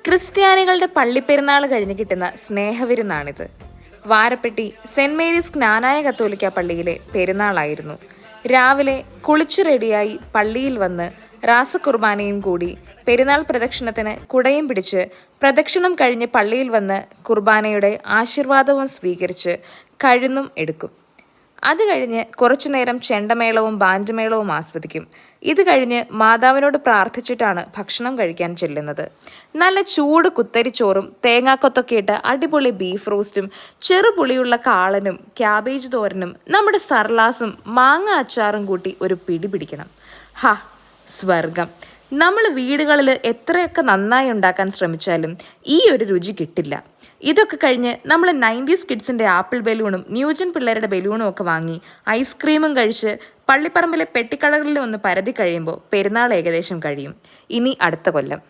ക്രിസ്ത്യാനികളുടെ പള്ളിപ്പെരുന്നാൾ കഴിഞ്ഞ് കിട്ടുന്ന സ്നേഹവിരുന്നാണിത്. വാരപ്പെട്ടി സെന്റ് മേരീസ് ജ്ഞാനായ കത്തോലിക്ക പള്ളിയിലെ പെരുന്നാളായിരുന്നു. രാവിലെ കുളിച്ചു റെഡിയായി പള്ളിയിൽ വന്ന് രാസകുർബാനയും കൂടി പെരുന്നാൾ പ്രദക്ഷിണത്തിന് കുടയും പിടിച്ച് പ്രദക്ഷിണം കഴിഞ്ഞ് പള്ളിയിൽ വന്ന് കുർബാനയുടെ ആശീർവാദവും സ്വീകരിച്ച് കഴുന്നും എടുക്കും. അത് കഴിഞ്ഞ് കുറച്ചുനേരം ചെണ്ടമേളവും ബാൻഡുമേളവും ആസ്വദിക്കും. ഇത് കഴിഞ്ഞ് മാതാവിനോട് പ്രാർത്ഥിച്ചിട്ടാണ് ഭക്ഷണം കഴിക്കാൻ ചെല്ലുന്നത്. നല്ല ചൂട് കുത്തരിച്ചോറും തേങ്ങാക്കൊത്തൊക്കെ ഇട്ട് അടിപൊളി ബീഫ് റോസ്റ്റും ചെറുപുളിയുള്ള കാളനും ക്യാബേജ് തോരനും നമ്മുടെ സർലാസും മാങ്ങ അച്ചാറും കൂട്ടി ഒരു പിടി പിടിക്കണം. സ്വർഗം. നമ്മൾ വീടുകളിൽ എത്രയൊക്കെ നന്നായി ഉണ്ടാക്കാൻ ശ്രമിച്ചാലും ഈ ഒരു രുചി കിട്ടില്ല. ഇതൊക്കെ കഴിഞ്ഞ് നമ്മൾ 90s കിഡ്സിൻ്റെ ആപ്പിൾ ബലൂണും ന്യൂജൻ പിള്ളേരുടെ ബലൂണും ഒക്കെ വാങ്ങി ഐസ്ക്രീമും കഴിച്ച് പള്ളിപ്പറമ്പിലെ പെട്ടിക്കടകളിൽ ഒന്ന് പരതി കഴിയുമ്പോൾ പെരുന്നാൾ ഏകദേശം കഴിയും. ഇനി അടുത്ത കൊല്ലം.